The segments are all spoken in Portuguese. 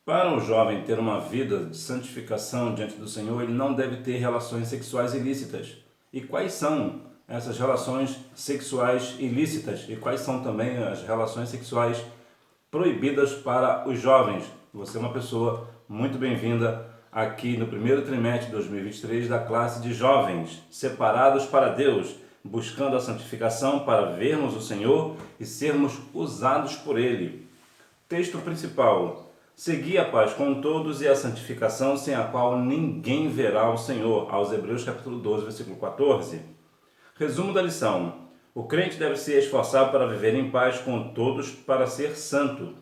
Para o jovem ter uma vida de santificação diante do Senhor, ele não deve ter relações sexuais ilícitas. E quais são essas relações sexuais ilícitas? E quais são também as relações sexuais proibidas para os jovens? Você é uma pessoa muito bem-vinda aqui no primeiro trimestre de 2023 da classe de jovens, separados para Deus, buscando a santificação para vermos o Senhor e sermos usados por Ele. Texto principal: segui a paz com todos e a santificação, sem a qual ninguém verá o Senhor. Aos Hebreus capítulo 12, versículo 14. Resumo da lição: o crente deve se esforçar para viver em paz com todos, para ser santo,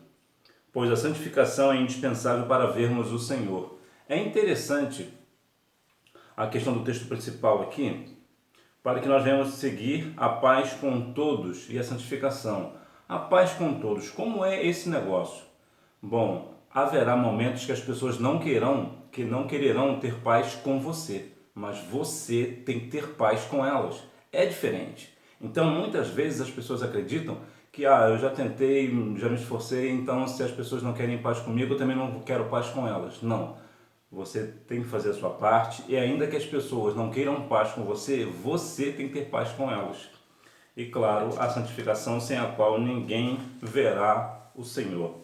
pois a santificação é indispensável para vermos o Senhor. É interessante a questão do texto principal aqui, para que nós venhamos seguir a paz com todos e a santificação. A paz com todos, como é esse negócio? Bom, haverá momentos que as pessoas não quererão ter paz com você, mas você tem que ter paz com elas. É diferente. Então, muitas vezes as pessoas acreditam que eu já tentei, já me esforcei, então se as pessoas não querem paz comigo, eu também não quero paz com elas. Não. Você tem que fazer a sua parte e ainda que as pessoas não queiram paz com você, você tem que ter paz com elas. E claro, a santificação sem a qual ninguém verá o Senhor.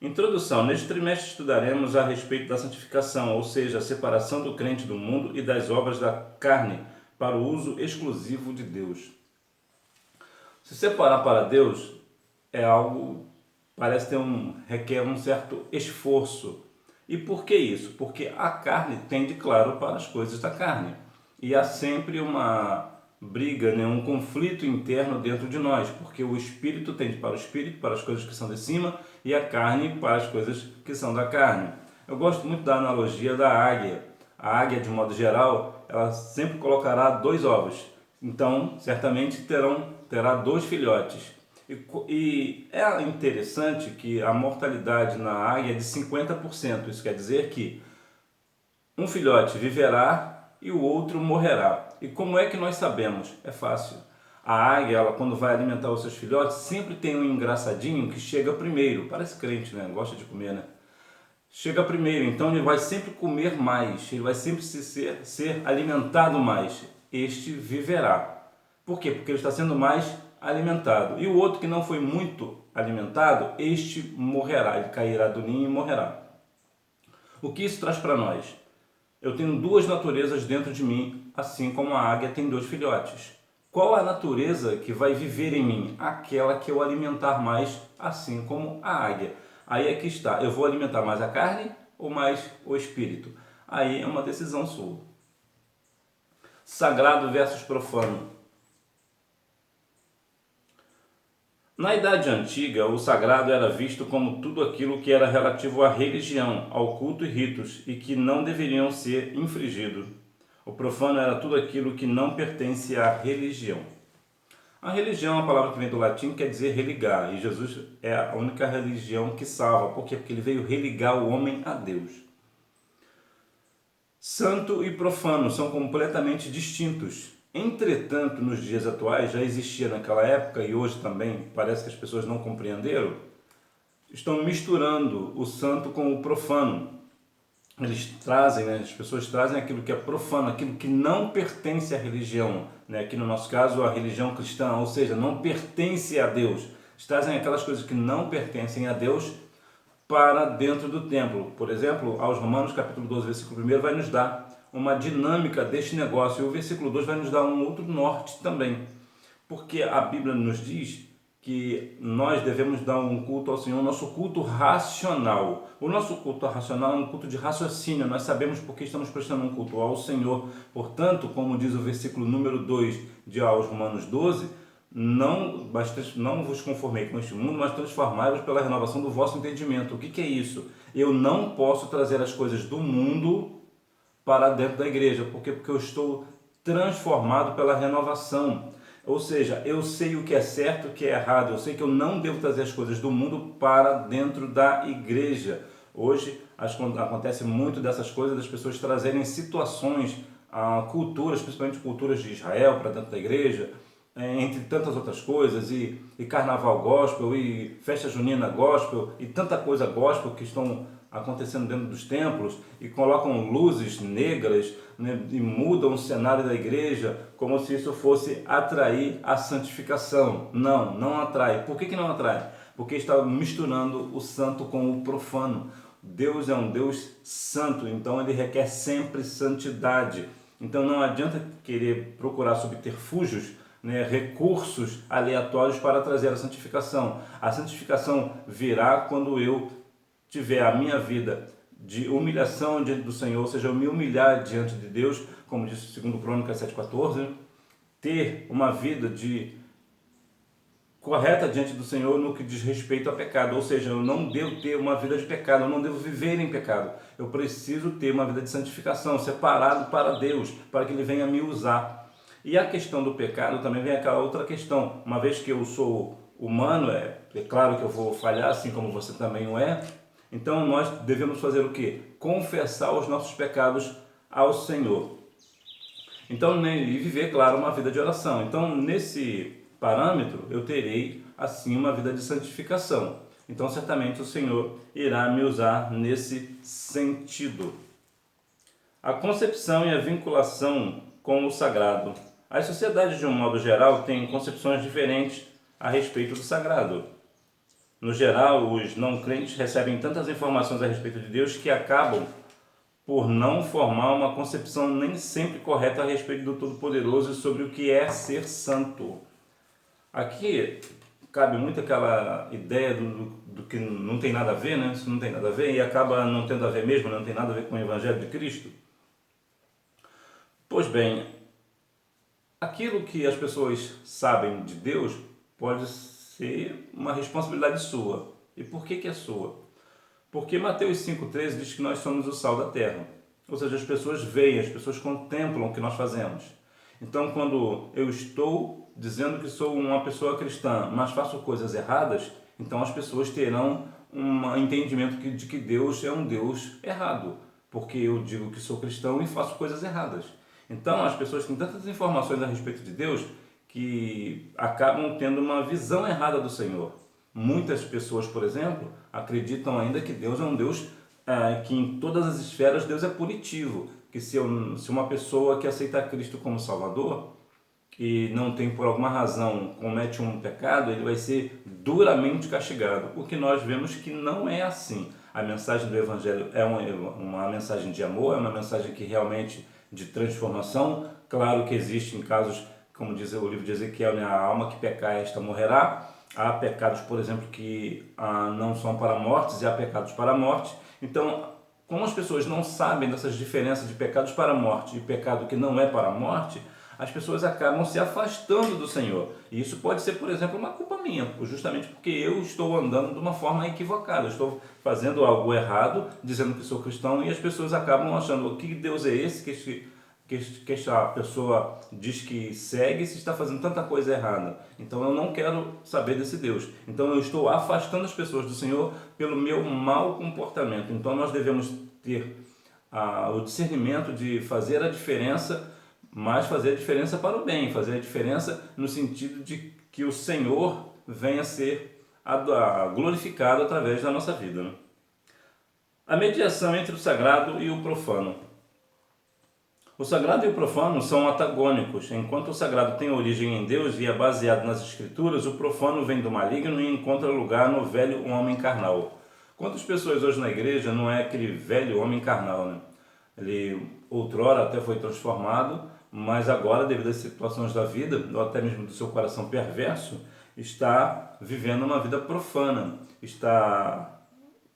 Introdução. Neste trimestre estudaremos a respeito da santificação, ou seja, a separação do crente do mundo e das obras da carne para o uso exclusivo de Deus. Se separar para Deus é algo, requer um certo esforço. E por que isso? Porque a carne tende, claro, para as coisas da carne. E há sempre uma briga, um conflito interno dentro de nós, porque o espírito tende para o espírito, para as coisas que são de cima, e a carne para as coisas que são da carne. Eu gosto muito da analogia da águia. A águia, de modo geral, ela sempre colocará 2 ovos. Então, certamente terá 2 filhotes. E é interessante que a mortalidade na águia é de 50%. Isso quer dizer que um filhote viverá e o outro morrerá. E como é que nós sabemos? É fácil. A águia, ela, quando vai alimentar os seus filhotes, sempre tem um engraçadinho que chega primeiro. Parece crente, né? Gosta de comer, né? Chega primeiro, então ele vai sempre comer mais, ele vai sempre ser alimentado mais. Este viverá. Por quê? Porque ele está sendo mais alimentado. E o outro que não foi muito alimentado, este morrerá, ele cairá do ninho e morrerá. O que isso traz para nós? Eu tenho 2 naturezas dentro de mim, assim como a águia tem 2 filhotes. Qual a natureza que vai viver em mim? Aquela que eu alimentar mais, assim como a águia. Aí é que está, eu vou alimentar mais a carne ou mais o espírito? Aí é uma decisão sua. Sagrado versus profano. Na Idade Antiga, o sagrado era visto como tudo aquilo que era relativo à religião, ao culto e ritos, e que não deveriam ser infringidos. O profano era tudo aquilo que não pertence à religião. A religião é uma palavra que vem do latim, quer dizer religar, e Jesus é a única religião que salva. Por quê? Porque ele veio religar o homem a Deus. Santo e profano são completamente distintos. Entretanto, nos dias atuais, já existia naquela época e hoje também, parece que as pessoas não compreenderam, estão misturando o santo com o profano. Eles trazem, as pessoas trazem aquilo que é profano, aquilo que não pertence à religião, aqui no nosso caso a religião cristã, ou seja, não pertence a Deus. Eles trazem aquelas coisas que não pertencem a Deus para dentro do templo. Por exemplo, aos Romanos capítulo 12, versículo 1 vai nos dar uma dinâmica deste negócio, e o versículo 2 vai nos dar um outro norte também, porque a Bíblia nos diz que nós devemos dar um culto ao Senhor, nosso culto racional. O nosso culto racional é um culto de raciocínio, nós sabemos porque estamos prestando um culto ao Senhor. Portanto, como diz o versículo número 2 de aos Romanos 12, não vos conformei com este mundo, mas transformai-vos pela renovação do vosso entendimento. O que é isso? Eu não posso trazer as coisas do mundo para dentro da igreja. Por quê? Porque eu estou transformado pela renovação. Ou seja, eu sei o que é certo e o que é errado. Eu sei que eu não devo trazer as coisas do mundo para dentro da igreja. Hoje acontece muito dessas coisas, das pessoas trazerem situações, culturas, principalmente culturas de Israel, para dentro da igreja, entre tantas outras coisas, e carnaval gospel, e festa junina gospel, e tanta coisa gospel que estão acontecendo dentro dos templos, e colocam luzes negras, né, e mudam o cenário da igreja, como se isso fosse atrair a santificação. Não, não atrai. Por que não atrai? Porque está misturando o santo com o profano. Deus é um Deus santo, então ele requer sempre santidade. Então não adianta querer procurar subterfúgios, né, recursos aleatórios para trazer a santificação. A santificação virá quando eu tiver a minha vida de humilhação diante do Senhor, ou seja, eu me humilhar diante de Deus, como diz o 2 Crônicas 7,14, ter uma vida correta diante do Senhor no que diz respeito a pecado, ou seja, eu não devo ter uma vida de pecado, eu não devo viver em pecado, eu preciso ter uma vida de santificação, separado para Deus, para que Ele venha me usar. E a questão do pecado também vem aquela outra questão, uma vez que eu sou humano, é claro que eu vou falhar, assim como você também o é, então nós devemos fazer o quê? Confessar os nossos pecados ao Senhor. Então, e viver, claro, uma vida de oração. Então, nesse parâmetro, eu terei, assim, uma vida de santificação. Então, certamente, o Senhor irá me usar nesse sentido. A concepção e a vinculação com o sagrado. As sociedades, de um modo geral, têm concepções diferentes a respeito do sagrado. No geral, os não crentes recebem tantas informações a respeito de Deus que acabam por não formar uma concepção nem sempre correta a respeito do Todo-Poderoso e sobre o que é ser santo. Aqui cabe muito aquela ideia do que não tem nada a ver, né? Isso não tem nada a ver e acaba não tendo a ver mesmo, não tem nada a ver com o Evangelho de Cristo. Pois bem, aquilo que as pessoas sabem de Deus pode ser uma responsabilidade sua. E por que é sua? Porque Mateus 5,13 diz que nós somos o sal da terra. Ou seja, as pessoas veem, as pessoas contemplam o que nós fazemos. Então, quando eu estou dizendo que sou uma pessoa cristã, mas faço coisas erradas, então as pessoas terão um entendimento de que Deus é um Deus errado. Porque eu digo que sou cristão e faço coisas erradas. Então, as pessoas têm tantas informações a respeito de Deus que acabam tendo uma visão errada do Senhor. Muitas pessoas, por exemplo, acreditam ainda que Deus é um Deus que em todas as esferas Deus é punitivo, que se uma pessoa que aceita Cristo como Salvador e não tem por alguma razão comete um pecado, ele vai ser duramente castigado, o que nós vemos que não é assim. A mensagem do Evangelho é uma mensagem de amor, é uma mensagem que realmente de transformação. Claro que existem casos, como diz o livro de Ezequiel, né, a alma que pecar esta morrerá. Há pecados, por exemplo, que não são para mortes e há pecados para a morte. Então, como as pessoas não sabem dessas diferenças de pecados para a morte e pecado que não é para a morte, as pessoas acabam se afastando do Senhor. E isso pode ser, por exemplo, uma culpa minha, justamente porque eu estou andando de uma forma equivocada. Eu estou fazendo algo errado, dizendo que sou cristão, e as pessoas acabam achando que Deus é esse que essa pessoa diz que segue se está fazendo tanta coisa errada. Então eu não quero saber desse Deus. Então eu estou afastando as pessoas do Senhor pelo meu mau comportamento. Então nós devemos ter o discernimento de fazer a diferença, mas fazer a diferença para o bem, fazer a diferença no sentido de que o Senhor venha a ser glorificado através da nossa vida, né? A mediação entre o sagrado e o profano. O sagrado e o profano são antagônicos. Enquanto o sagrado tem origem em Deus e é baseado nas Escrituras, o profano vem do maligno e encontra lugar no velho homem carnal. Quantas pessoas hoje na igreja não é aquele velho homem carnal, né? Ele outrora até foi transformado, mas agora, devido às situações da vida, ou até mesmo do seu coração perverso, está vivendo uma vida profana.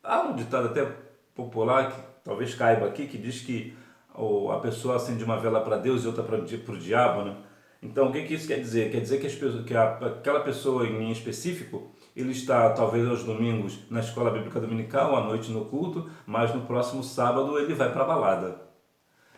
Há um ditado até popular, que talvez caiba aqui, que diz que a pessoa acende uma vela para Deus e outra para o diabo, né? Então, o que isso quer dizer? Quer dizer que aquela pessoa em específico, ele está talvez aos domingos na escola bíblica dominical, à noite no culto, mas no próximo sábado ele vai para a balada.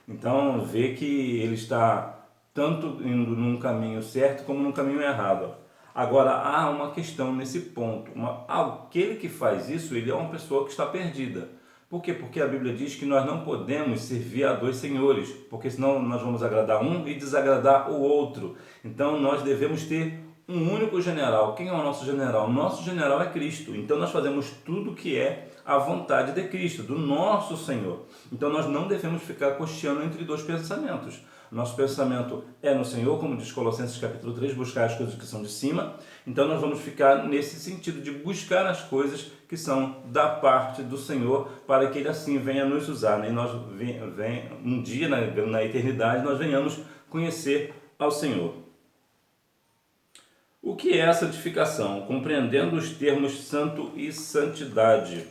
Então, vê que ele está tanto indo num caminho certo como num caminho errado. Agora, há uma questão nesse ponto. Aquele que faz isso, ele é uma pessoa que está perdida. Por quê? Porque a Bíblia diz que nós não podemos servir a dois senhores, porque senão nós vamos agradar um e desagradar o outro. Então nós devemos ter um único general. Quem é o nosso general? O nosso general é Cristo. Então nós fazemos tudo que é a vontade de Cristo, do nosso Senhor. Então nós não devemos ficar cocheando entre dois pensamentos. Nosso pensamento é no Senhor, como diz Colossenses capítulo 3, buscar as coisas que são de cima. Então nós vamos ficar nesse sentido de buscar as coisas que são da parte do Senhor, para que Ele assim venha nos usar, né? E nós um dia na eternidade nós venhamos conhecer ao Senhor. O que é a santificação? Compreendendo os termos santo e santidade.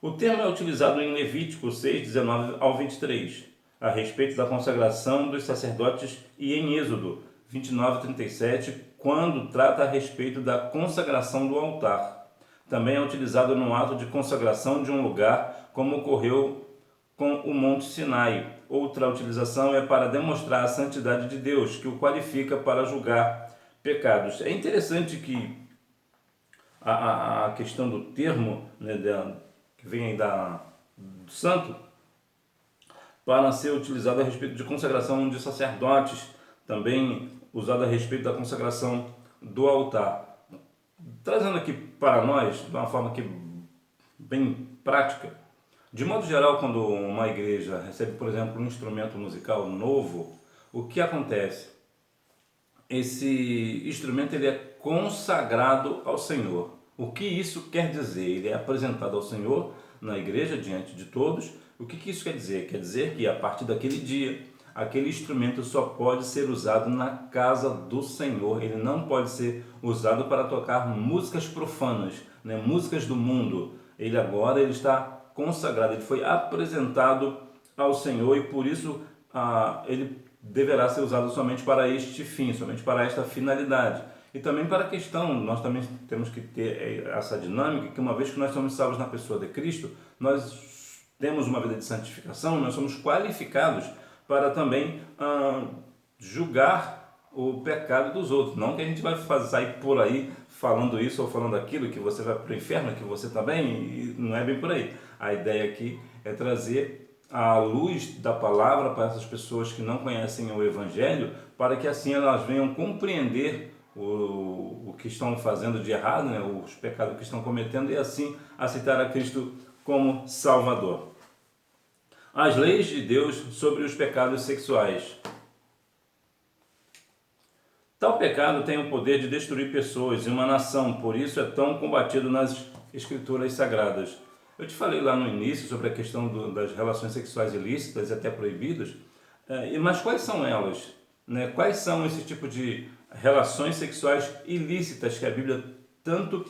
O termo é utilizado em Levítico 6, 19 ao 23. A respeito da consagração dos sacerdotes e em Êxodo 29, 37, quando trata a respeito da consagração do altar. Também é utilizado no ato de consagração de um lugar, como ocorreu com o Monte Sinai. Outra utilização é para demonstrar a santidade de Deus, que o qualifica para julgar pecados. É interessante que a questão do termo, né, que vem aí do santo, para ser utilizado a respeito de consagração de sacerdotes, também usado a respeito da consagração do altar. Trazendo aqui para nós, de uma forma que bem prática, de modo geral, quando uma igreja recebe, por exemplo, um instrumento musical novo, o que acontece? Esse instrumento ele é consagrado ao Senhor. O que isso quer dizer? Ele é apresentado ao Senhor na igreja, diante de todos. O que isso quer dizer? Quer dizer que a partir daquele dia, aquele instrumento só pode ser usado na casa do Senhor. Ele não pode ser usado para tocar músicas profanas, né? Músicas do mundo. Ele está consagrado, ele foi apresentado ao Senhor e por isso ele deverá ser usado somente para este fim, somente para esta finalidade. E também para a questão, nós também temos que ter essa dinâmica, que uma vez que nós somos salvos na pessoa de Cristo, nós temos uma vida de santificação, nós somos qualificados para também julgar o pecado dos outros. Não que a gente vai sair por aí falando isso ou falando aquilo, que você vai para o inferno, que você também, e não é bem por aí. A ideia aqui é trazer a luz da palavra para essas pessoas que não conhecem o Evangelho, para que assim elas venham compreender o que estão fazendo de errado, né? Os pecados que estão cometendo, e assim aceitar a Cristo como Salvador. As leis de Deus sobre os pecados sexuais. Tal pecado tem o poder de destruir pessoas e uma nação, por isso é tão combatido nas Escrituras Sagradas. Eu te falei lá no início sobre a questão das relações sexuais ilícitas e até proibidas, mas quais são elas? Né? Quais são esse tipo de relações sexuais ilícitas que a Bíblia tanto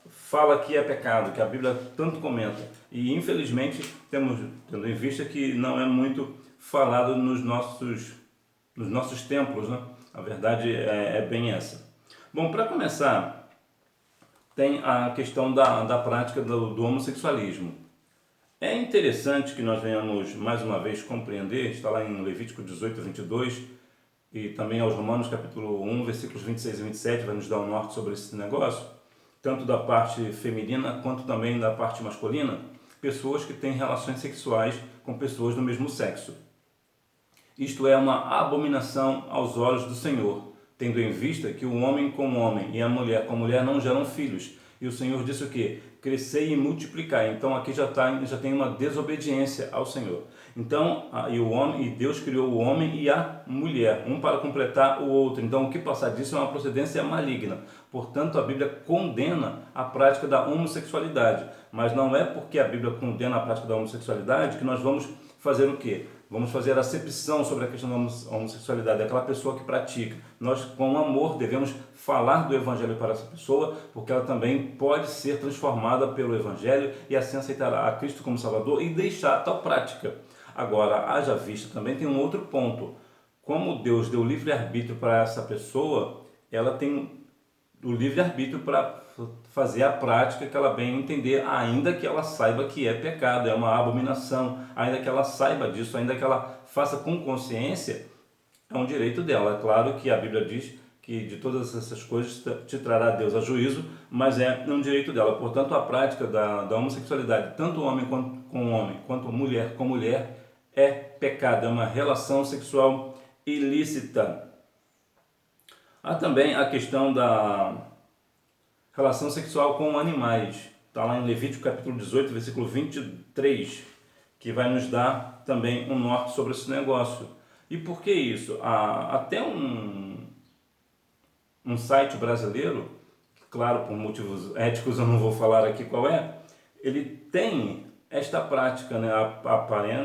fala que é pecado, que a Bíblia tanto comenta? E infelizmente tendo em vista que não é muito falado nos nossos templos, né? A verdade é bem essa. Bom, para começar, tem a questão da prática do homossexualismo. É interessante que nós venhamos mais uma vez compreender, está lá em Levítico 18 a 22 e também aos Romanos capítulo 1, versículos 26 e 27, vai nos dar um norte sobre esse negócio, tanto da parte feminina quanto também da parte masculina, pessoas que têm relações sexuais com pessoas do mesmo sexo. Isto é uma abominação aos olhos do Senhor, tendo em vista que o homem com o homem e a mulher com a mulher não geram filhos. E o Senhor disse o quê? Crescer e multiplicar. Então aqui já tem uma desobediência ao Senhor. Então, e Deus criou o homem e a mulher, um para completar o outro. Então o que passar disso é uma procedência maligna. Portanto, a Bíblia condena a prática da homossexualidade. Mas não é porque a Bíblia condena a prática da homossexualidade que nós vamos fazer o quê? Vamos fazer acepção sobre a questão da homossexualidade, aquela pessoa que pratica. Nós, com amor, devemos falar do Evangelho para essa pessoa, porque ela também pode ser transformada pelo Evangelho e assim aceitar a Cristo como Salvador e deixar tal prática. Agora, haja vista, também tem um outro ponto. Como Deus deu livre-arbítrio para essa pessoa, ela tem o livre-arbítrio para fazer a prática que ela bem entender, ainda que ela saiba que é pecado, é uma abominação, ainda que ela saiba disso, ainda que ela faça com consciência, é um direito dela. É claro que a Bíblia diz que de todas essas coisas te trará Deus a juízo, mas é um direito dela. Portanto, a prática da homossexualidade, tanto homem com homem, quanto mulher com mulher, é pecado, é uma relação sexual ilícita. Há também a questão da relação sexual com animais. Está lá em Levítico capítulo 18, versículo 23, que vai nos dar também um norte sobre esse negócio. E por que isso? Até um site brasileiro, claro, por motivos éticos eu não vou falar aqui qual é, ele tem esta prática, né?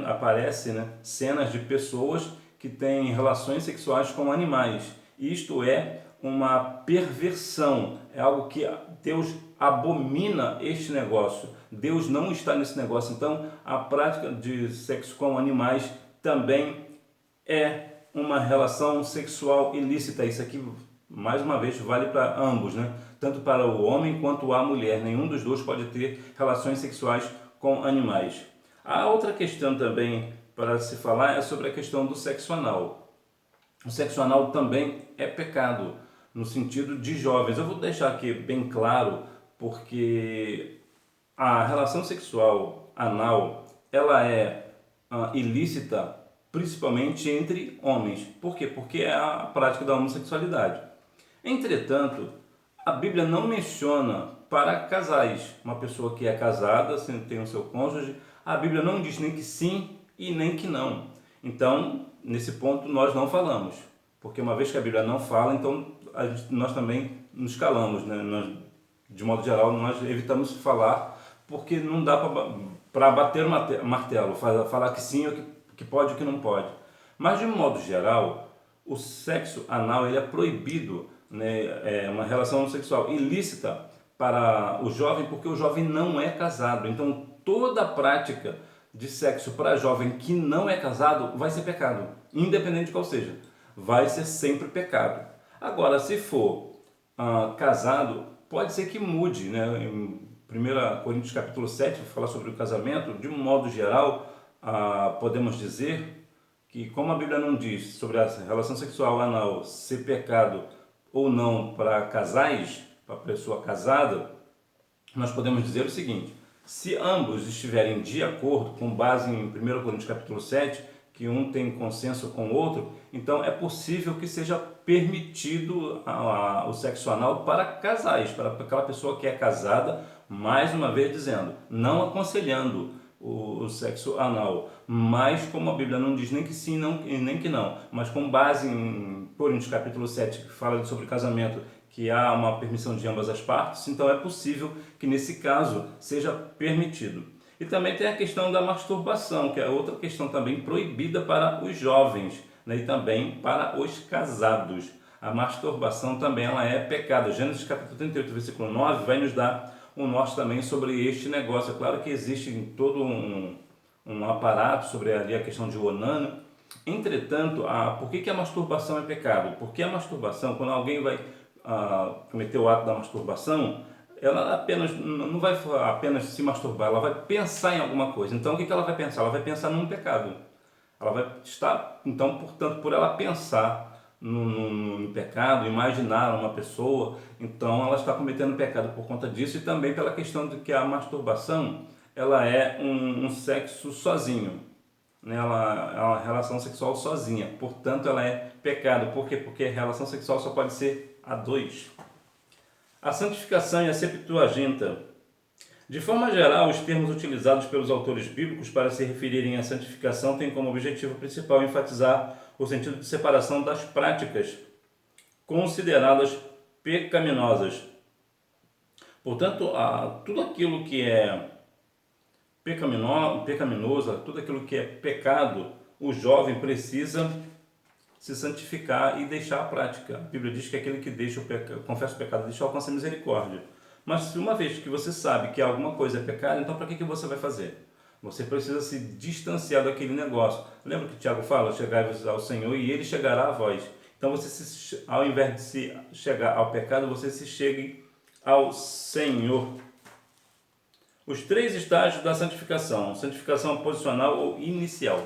Aparece, né, cenas de pessoas que têm relações sexuais com animais. Isto é uma perversão, é algo que Deus abomina este negócio. Deus não está nesse negócio. Então, a prática de sexo com animais também é uma relação sexual ilícita. Isso aqui, mais uma vez, vale para ambos, né? Tanto para o homem quanto a mulher. Nenhum dos dois pode ter relações sexuais com animais. A outra questão também para se falar é sobre a questão do sexo anal. O sexo anal também é pecado, no sentido de jovens. Eu vou deixar aqui bem claro, porque a relação sexual anal, ela é ilícita principalmente entre homens. Por quê? Porque é a prática da homossexualidade. Entretanto, a Bíblia não menciona para casais. Uma pessoa que é casada, tem o seu cônjuge, a Bíblia não diz nem que sim e nem que não. Então, nesse ponto, nós não falamos. Porque uma vez que a Bíblia não fala, então nós também nos calamos, né? De modo geral, nós evitamos falar, porque não dá para bater o martelo, falar que sim ou que pode ou que não pode. Mas, de modo geral, o sexo anal ele é proibido, né? É uma relação sexual ilícita para o jovem, porque o jovem não é casado. Então, toda prática de sexo para jovem que não é casado vai ser pecado, independente de qual seja. Vai ser sempre pecado. Agora, se for casado, pode ser que mude, né? Em 1 Coríntios capítulo 7, fala sobre o casamento. De um modo geral, podemos dizer que, como a Bíblia não diz sobre a relação sexual anal ser pecado ou não para casais, para pessoa casada, nós podemos dizer o seguinte: se ambos estiverem de acordo, com base em 1 Coríntios capítulo 7, que um tem consenso com o outro, então é possível que seja permitido o sexo anal para casais, para aquela pessoa que é casada, mais uma vez dizendo, não aconselhando o sexo anal, mas como a Bíblia não diz nem que sim nem que não, mas com base em Coríntios capítulo 7, que fala sobre casamento, que há uma permissão de ambas as partes, então é possível que nesse caso seja permitido. E também tem a questão da masturbação, que é outra questão também proibida para os jovens, né? E também para os casados. A masturbação também ela é pecado. Gênesis capítulo 38, versículo 9, vai nos dar um norte também sobre este negócio. É claro que existe todo um aparato sobre ali a questão de onânio. Entretanto, por que a masturbação é pecado? Porque a masturbação, quando alguém vai cometer o ato da masturbação, ela apenas não vai apenas se masturbar, ela vai pensar em alguma coisa. Então, o que ela vai pensar? Ela vai pensar num pecado. Ela vai estar, então, portanto, por ela pensar no pecado, imaginar uma pessoa, então ela está cometendo pecado por conta disso, e também pela questão de que a masturbação ela é um sexo sozinho, né? Ela é uma relação sexual sozinha, portanto ela é pecado. Por quê? Porque a relação sexual só pode ser a dois. A santificação e a Septuaginta. De forma geral, os termos utilizados pelos autores bíblicos para se referirem à santificação têm como objetivo principal enfatizar o sentido de separação das práticas consideradas pecaminosas. Portanto, tudo aquilo que é pecaminoso, tudo aquilo que é pecado, o jovem precisa se santificar e deixar a prática. A Bíblia diz que aquele que confessa o pecado deixa alcançar misericórdia. Mas uma vez que você sabe que alguma coisa é pecado, então para que você vai fazer? Você precisa se distanciar daquele negócio. Lembra que Tiago fala, chegai-vos ao Senhor e Ele chegará a vós. Então ao invés de se chegar ao pecado, você se chegue ao Senhor. Os 3 estágios da santificação. Santificação posicional ou inicial.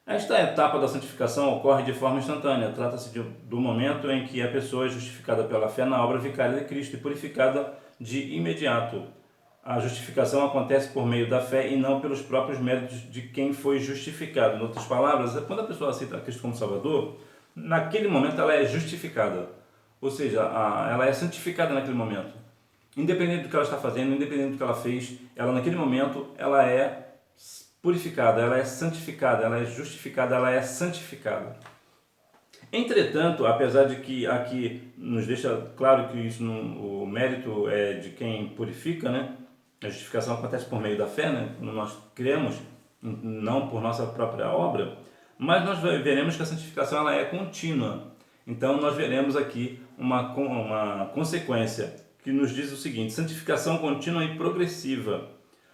Esta etapa da santificação ocorre de forma instantânea. Trata-se do momento em que a pessoa é justificada pela fé na obra vicária de Cristo e purificada de imediato. A justificação acontece por meio da fé e não pelos próprios méritos de quem foi justificado. Em outras palavras, quando a pessoa aceita Cristo como Salvador, naquele momento ela é justificada. Ou seja, ela é santificada naquele momento. Independente do que ela está fazendo, independente do que ela fez, ela naquele momento ela é purificada, ela é santificada, ela é justificada, ela é santificada. Entretanto, apesar de que aqui nos deixa claro que isso o mérito é de quem purifica, né? A justificação acontece por meio da fé, né? Quando nós cremos, não por nossa própria obra, mas nós veremos que a santificação ela é contínua. Então nós veremos aqui uma consequência que nos diz o seguinte: santificação contínua e progressiva.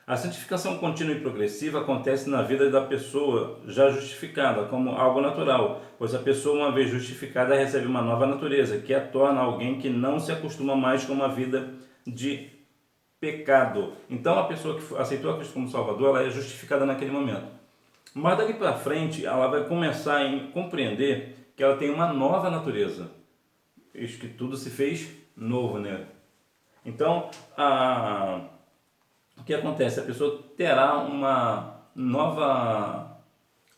A santificação contínua e progressiva acontece na vida da pessoa já justificada, como algo natural, pois a pessoa, uma vez justificada, recebe uma nova natureza, que a torna alguém que não se acostuma mais com uma vida de pecado. Então, a pessoa que aceitou a Cristo como Salvador, ela é justificada naquele momento. Mas daqui para frente, ela vai começar a compreender que ela tem uma nova natureza. Isso que tudo se fez novo, né? Então, o que acontece? A pessoa terá uma nova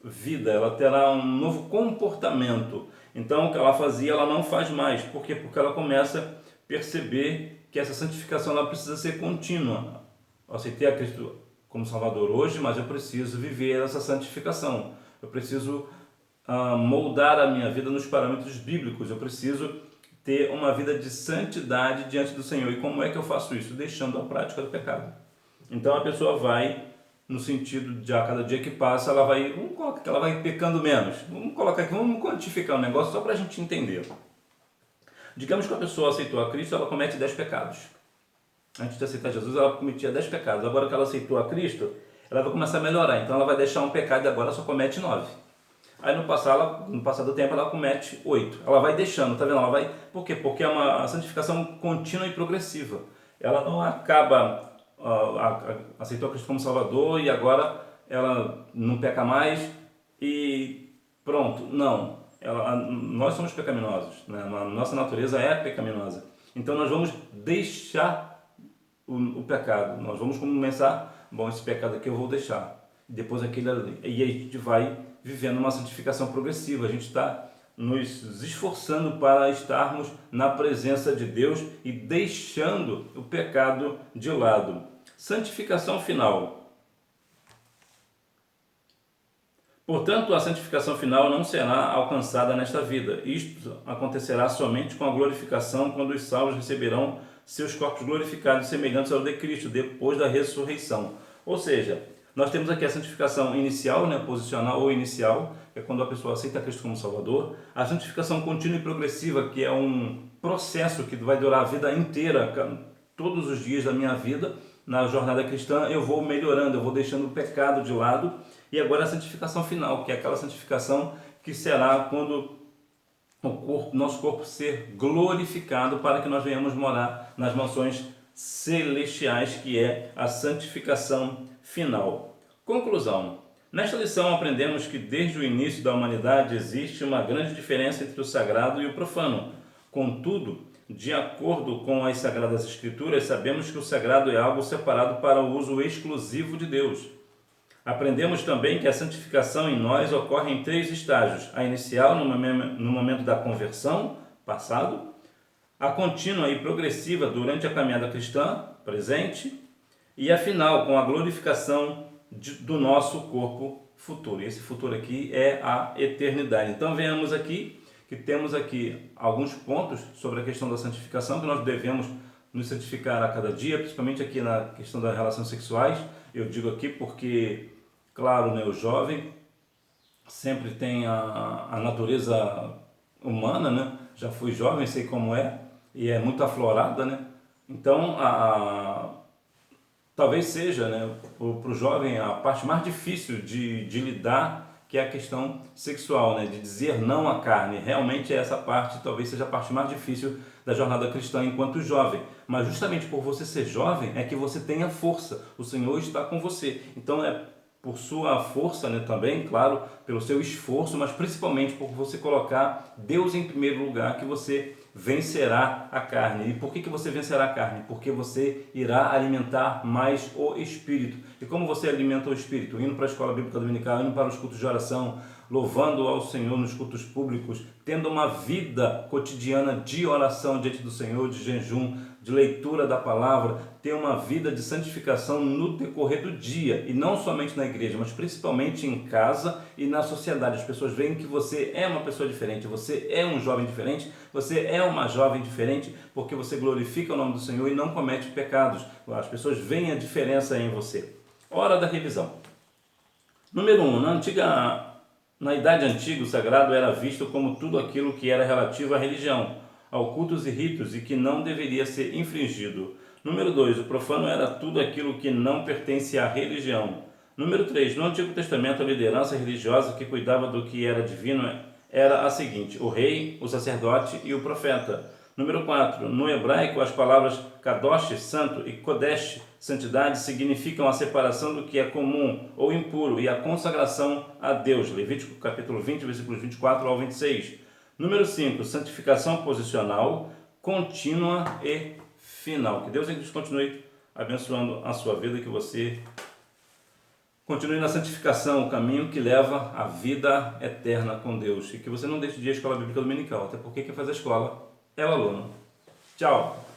vida, ela terá um novo comportamento. Então, o que ela fazia, ela não faz mais. Por quê? Porque ela começa a perceber que essa santificação ela precisa ser contínua. Eu aceitei a Cristo como Salvador hoje, mas eu preciso viver essa santificação. Eu preciso moldar a minha vida nos parâmetros bíblicos. Eu preciso ter uma vida de santidade diante do Senhor. E como é que eu faço isso? Deixando a prática do pecado. Então a pessoa vai, no sentido de a cada dia que passa, ela vai, vamos colocar que ela vai pecando menos. Vamos colocar aqui, vamos quantificar o negócio só para a gente entender. Digamos que a pessoa aceitou a Cristo, ela comete 10 pecados. Antes de aceitar Jesus, ela cometia 10 pecados. Agora que ela aceitou a Cristo, ela vai começar a melhorar. Então ela vai deixar um pecado e agora só comete 9. Aí no passar do tempo ela comete 8. Ela vai deixando, tá vendo? Ela vai, por quê? Porque é uma santificação contínua e progressiva. Ela não acaba, aceitou Cristo como Salvador e agora ela não peca mais e pronto. Não. Nós somos pecaminosos, né? Nossa natureza é pecaminosa. Então nós vamos deixar o pecado. Nós vamos começar, bom, esse pecado aqui eu vou deixar. Depois aquele ali. E aí a gente vai vivendo uma santificação progressiva. A gente está nos esforçando para estarmos na presença de Deus e deixando o pecado de lado. Santificação final. Portanto, a santificação final não será alcançada nesta vida. Isto acontecerá somente com a glorificação, quando os salvos receberão seus corpos glorificados, semelhantes ao de Cristo, depois da ressurreição. Ou seja, nós temos aqui a santificação inicial, né, posicional ou inicial, que é quando a pessoa aceita Cristo como Salvador. A santificação contínua e progressiva, que é um processo que vai durar a vida inteira, todos os dias da minha vida. Na jornada cristã eu vou melhorando, eu vou deixando o pecado de lado. E agora a santificação final, que é aquela santificação que será quando nosso corpo ser glorificado para que nós venhamos morar nas mansões celestiais, que é a santificação final. Conclusão. Nesta lição aprendemos que desde o início da humanidade existe uma grande diferença entre o sagrado e o profano. Contudo, de acordo com as Sagradas Escrituras, sabemos que o sagrado é algo separado para o uso exclusivo de Deus. Aprendemos também que a santificação em nós ocorre em 3 estágios: a inicial, no momento da conversão, passado; a contínua e progressiva durante a caminhada cristã, presente; e a final, com a glorificação do nosso corpo futuro. E esse futuro aqui é a eternidade. Então vemos aqui que temos aqui alguns pontos sobre a questão da santificação, que nós devemos nos santificar a cada dia, principalmente aqui na questão das relações sexuais. Eu digo aqui porque, claro, né, o jovem sempre tem a natureza humana, né? Já fui jovem, sei como é, e é muito aflorada, né? Então, talvez seja, né, para o jovem a parte mais difícil de lidar, que é a questão sexual, né, de dizer não à carne. Realmente essa parte talvez seja a parte mais difícil da jornada cristã enquanto jovem. Mas justamente por você ser jovem é que você tem a força. O Senhor está com você. Então por sua força, né, também, claro, pelo seu esforço, mas principalmente por você colocar Deus em primeiro lugar, que você vencerá a carne. E por que você vencerá a carne? Porque você irá alimentar mais o Espírito. E como você alimenta o Espírito? Indo para a escola bíblica dominical, indo para os cultos de oração, louvando ao Senhor nos cultos públicos, tendo uma vida cotidiana de oração diante do Senhor, de jejum, de leitura da palavra, ter uma vida de santificação no decorrer do dia, e não somente na igreja, mas principalmente em casa e na sociedade. As pessoas veem que você é uma pessoa diferente, você é um jovem diferente, você é uma jovem diferente, porque você glorifica o nome do Senhor e não comete pecados. As pessoas veem a diferença em você. Hora da revisão. Número 1. Na Idade Antiga, o sagrado era visto como tudo aquilo que era relativo à religião, a cultos e ritos, e que não deveria ser infringido. Número 2. O profano era tudo aquilo que não pertence à religião. Número 3. No Antigo Testamento, a liderança religiosa que cuidava do que era divino era a seguinte: o rei, o sacerdote e o profeta. Número 4. No hebraico, as palavras kadosh, santo, e kodesh, santidade, significam a separação do que é comum ou impuro e a consagração a Deus. Levítico capítulo 20, versículos 24 ao 26. Número 5. Santificação posicional, contínua e final. Que Deus em Cristo continue abençoando a sua vida e que você continue na santificação, o caminho que leva à vida eterna com Deus. E que você não deixe de ir à escola bíblica dominical, até porque quem faz a escola é o aluno. Tchau!